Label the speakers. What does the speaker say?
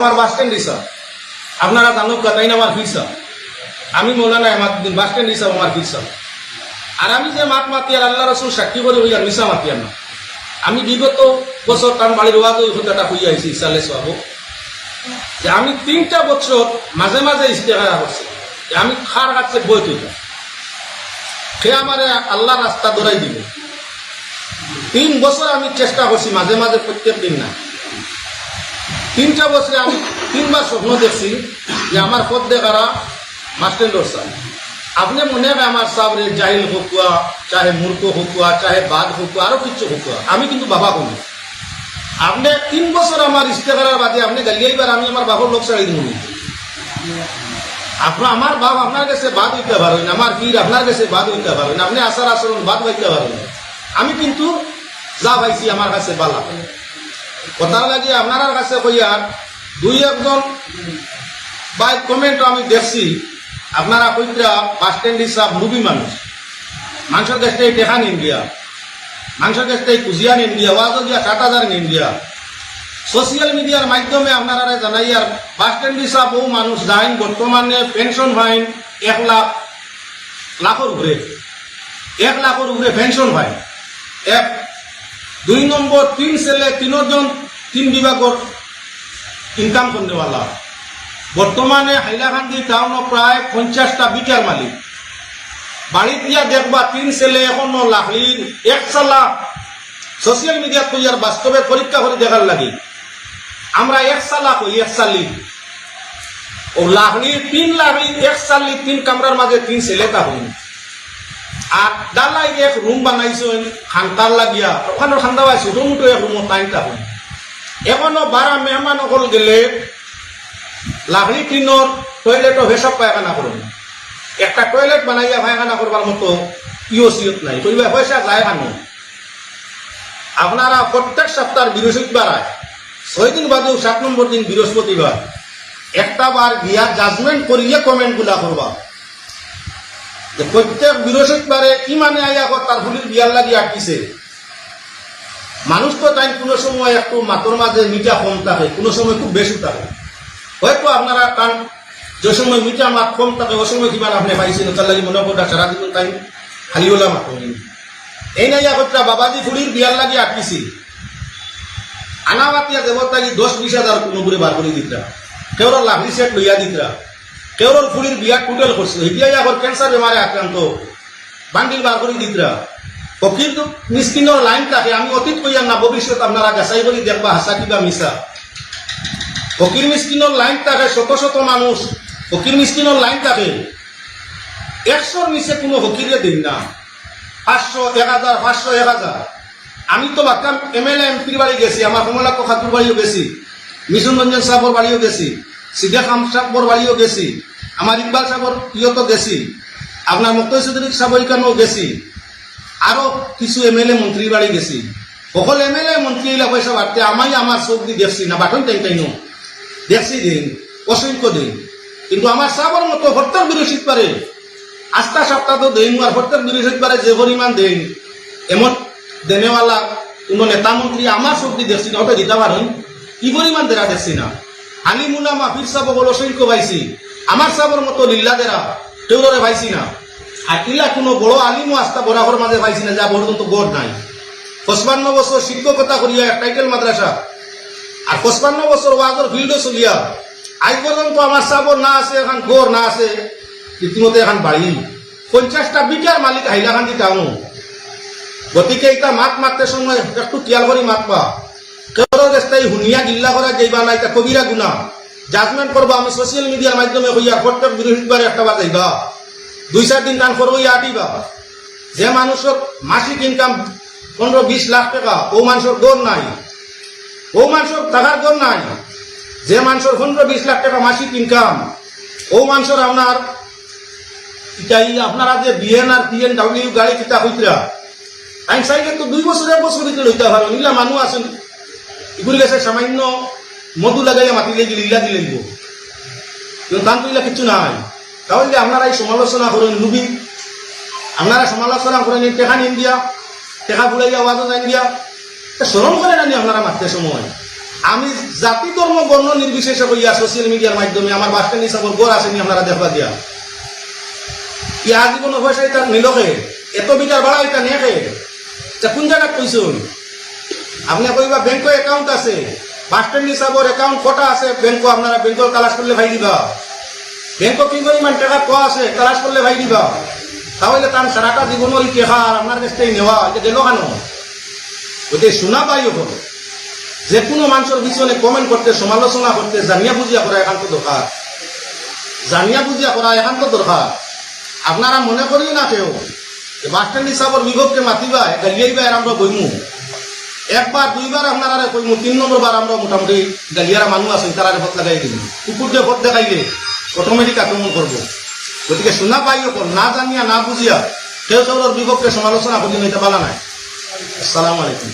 Speaker 1: আমার bus stand হিসাব আপনারা জানুক তাই না আমার ফিরসাব আমি মৌলানা আহমদউদ্দিন বাস স্ট্যান্ড হিসাব আমার ফিরসাব আর আমি যে মাত মাতি আর আল্লাহ রসুল সাক্ষী করে হইয়ার মিশা মাতি আর না আমি বিগত বছর তার বাড়ির ওয়াজ ওই কথাটা হইয়া আইছি ইসালে সব যে আমি 3টা বছর মাঝে মাঝে ইস্তেহারা করছি যে আমি খার কাছে বই তুলতাম সে আমার আল্লাহ রাস্তা দৌড়াই দিব 3 বছর আমি চেষ্টা করছি মাঝে মাঝে প্রত্যেক দিন না 3টা বছরে আমি 3বার স্বপ্ন দেখছি যে আমার পথ দেখারা মাস্টার সাহেব আপনি মনে হয় আমার সাবরে জাহিল হুকুয়া চাহে মূর্খ হুকুয়া চাহে বাদ হুকুয়া আরো কিছু হুকুয়া আমি কিন্তু বাবা কমি আপনি 3 বছর আমার ইস্তেহারার বাদে আপনি গালিয়াইবার আমি আমার বাবার লোক ছাড়াই দিব আপনার আমার বাপ আপনার কাছে বাদ হইতে পারেন আমার পীর আপনার কাছে বাদ হইতে পারেন আপনি আচার আচরণ বাদ হইতে পারেন আমি কিন্তু যা পাইছি আমার কাছে বালা কথার লাগে আপনার কাছে কইয়ার 2-1 বাই কমেন্ট আমি দেখছি আপনারা কইরা বাস স্ট্যান্ড হিসাব লুবি মানুষের কাছ থেকে টেকা নিন গিয়া মানুষের কাছ থেকে কুজিয়া নিন গিয়া ওয়াজ গিয়া 7,000 নিন গিয়া সোশিয়াল মিডিয়ার মাধ্যমে আপনারা জানাই আর বাস স্ট্যান্ড হিসাব বহু মানুষ যাইন বর্তমানে পেনশন পাইন 1 লাখের উপরে 1 লাখের উপরে পেনশন পাইন 2 নম্বর 3 ছেলে 3 জন 3 বিভাগের ইনকাম করনেওয়ালা বর্তমানে হাইলাকান্দি টাউন প্রায় 50টা বিটার মালিক বাড়ি দিয়া দেখবা 3 ছেলে এখনো লাখলির 1 সালা সোশিয়াল মিডিয়া কইয়ার বাস্তবে পরীক্ষা করে দেখার লাগে আমরা 1 সালা কই 1 সালি ও লাখলির 3 লাখলির 1 সালি 3 কামরার মাঝে 3 ছেলেটা হইন আর ডালাই এক রুম বানাইছেন খান্তার লাগিয়া ওখানে ঠান্ডা হয় ছোট মোটো এক রুম টাইমটা হইন এখনো 12 মেহমান হল গেলে লাখলি টিনোর টয়লেটও হেসব পায়খানা করুন একটা টয়লেট বানাইয়া পায়খানা করবার মতো ইয়সিয়ত নাই কইবা পয়সা যায় খানো আপনারা প্রত্যেক সপ্তাহ বৃহস্পতিবার 6 দিন বাদেও 7 নম্বর দিন বৃহস্পতিবার একটা বার গিয়া জাজমেন্ট করিয়ে কমেন্ট গুলা করবা যে প্রত্যেক বৃহস্পতিবারে ইমানে আইয়া তার ফুলির বিয়ার লাগি আটকিছে মানুষ তো তাই কোনো সময় একটু মাতর মাঝে মিঠা কম থাকে কোনো সময় খুব বেশি থাকে হয়তো আপনারা কারণ যে সময় মিঠা মাত কম থাকে ওই সময় কিমান আপনি পাইছেন তার লাগে মনে করটা সারা দিন তাই খালিওলা মাত এই নাই একটা বাবাজি ফুলির বিয়ার লাগি আটকিছি আনাবাতিয়া দেবতাকে 10-20 হাজার কোনো করে বার করে দিতরা কেউর লাভলি সেট লইয়া দিতরা কেউর ফুলির বিয়া টোটাল করছে এতিয়া এখন ক্যান্সার বেমারে আক্রান্ত বান্ডিল বার করে দিতরা ও কিন্তু মিসকিনের লাইন থাকে আমি অতীত কইয়াম না ভবিষ্যৎ আপনারা গাছাই বলি দেখবা হাসা কিবা মিশা ফকির মিসকিনের লাইন থাকে শত শত মানুষ ফকির মিসকিনের লাইন থাকে 100-র নিচে কোনো ফকিরে দিন না 500, 1000, 500, 1000 আমি তো ভাবতাম এমএলএ এমপির বাড়ি গেছি আমার কমলা খাতুর বাড়িও গেছি মিশন রঞ্জন সাহেবর বাড়িও গেছি সিদ্দিক সাহেবর বাড়িও গেছি আমার ইকবাল সাহেবর ইয়তো গেছি আপনার মুক্তার চৌধুরী সাহেব এখানেও গেছি আরো কিছু এমএলএ মন্ত্রীর বাড়ি গেছি সকল এমএলএ মন্ত্রী এলা পয়সা বাড়তে আমি আমার চোখ দিয়ে দেখছি না বাটন টাইম দেখছি দিন অসংখ্য দিন কিন্তু আমার সাহেবের মতো প্রত্যেক বৃহস্পতিবারে আস্থা সপ্তাহ তো দেন আর প্রত্যেক বৃহস্পতিবারে যে পরিমাণ দেন এমন দেনেওয়ালা কোনো নেতা মন্ত্রী আমার চোখ দিয়ে দেখছি না ওটা দিতে পারেন কি পরিমাণ দেরা দেখছি না আলিমুনা মাফির সাহেব অসংখ্য পাইছি আমার সাহেবের মতো লীলা দেরা কেউরে পাইছি না আর ইলা কোনো বড় আলিমও আস্থা বরাবর মাঝে পাইছি না যা পর্যন্ত গড় নাই 55 বছর শিক্ষকতা করিয়া টাইটেল মাদ্রাসা আর 55 বছর ওয়াজের ফিল্ডও চলিয়া আজ পর্যন্ত আমার সাহেবর না আছে এখন গড় না আছে রীতিমতো এখন বাড়ি 50টা বিটার মালিক হাইলাকান্দি টাউন গতিকে এটা মাত মারতে সময় একটু খেয়াল করে মাতবা কেউ রাস্তায় হুনিয়া গিল্লা করা যাইবা না এটা কবিরা গুণা জাজমেন্ট করবো আমি সোশিয়াল মিডিয়ার মাধ্যমে হইয়া প্রত্যেক বৃহস্পতিবার একটা বার যাইবা 2-4 দিন কান করবো আটিবা যে মানুষের মাসিক ইনকাম 15-20 লাখ টাকা ও মানুষের গড় নাই ও মানুষের টাকার গড় নাই যে মানুষের 15-20 লাখ টাকা মাসিক ইনকাম ও মানুষের আপনার আপনারা যে বিএনআর PNW গাড়ি কিতা হইতরা আইন সাইকেল তো 2 বছর 1 বছর ভিতরে হইতে পারো নিলা মানুষ আছেন এগুলি গেছে সামান্য মধু লাগাইয়া মাটি লেগে লীলা দিলে দিব কিন্তু দান করিলা কিছু নাই তাহলে আপনারা এই সমালোচনা করেন লুবি আপনারা সমালোচনা করেন টেকা নিন দিয়া টেকা বুড়াইয়া ওয়াজও যাই দিয়া শরম করে না আপনারা মারতে সময় আমি জাতি ধর্ম বর্ণ নির্বিশেষে কইয়া সোশ্যাল মিডিয়ার মাধ্যমে আমার বাস স্ট্যান্ড হিসাবে গড় আসেনি আপনারা দেখবা দিয়া কি আজীবন পয়সা এটা নিলকে এত বিটার ভাড়া এটা নেখে কোন জায়গা কইছুন আপনি কইবা ব্যাংক অ্যাকাউন্ট আছে বাস স্ট্যান্ড হিসাবের অ্যাকাউন্ট কটা আছে ব্যাংক আপনারা ব্যাংক তালাশ করলে ভাই দিবা ব্যাংক কি পরিমাণ টাকা কোয়া আছে তালাশ করলে ভাই দিবা তাহলে তার সারাটা জীবন ওই টেকা আপনার কাছ থেকে নেওয়া এটা গেল কেন ওইটা শোনা পাই হল যে কোনো মানুষের পিছনে কমেন্ট করতে সমালোচনা করতে জানিয়া বুঝিয়া করা একান্ত দরকার জানিয়া বুঝিয়া করা একান্ত দরকার আপনারা মনে করিও না কেউ বাস স্ট্যান্ড হিসাবের বিভবকে মাতিবা গালিয়াইবা আমরা বইমু একবার দুইবার আপনারা কইমু 3 নম্বর বার আমরা মোটামুটি গালিয়ারা মানুষ আছে তারা ভোট লাগাই দিব কুকুর দিয়ে ভোট দেখাইলে অটোমেটিক আক্রমণ করবো গতিকে শোনা পাইও না জানিয়া না বুঝিয়া কেউ কেউর বিভবকে সমালোচনা করি নিতে পারা নাই। আসসালামু আলাইকুম।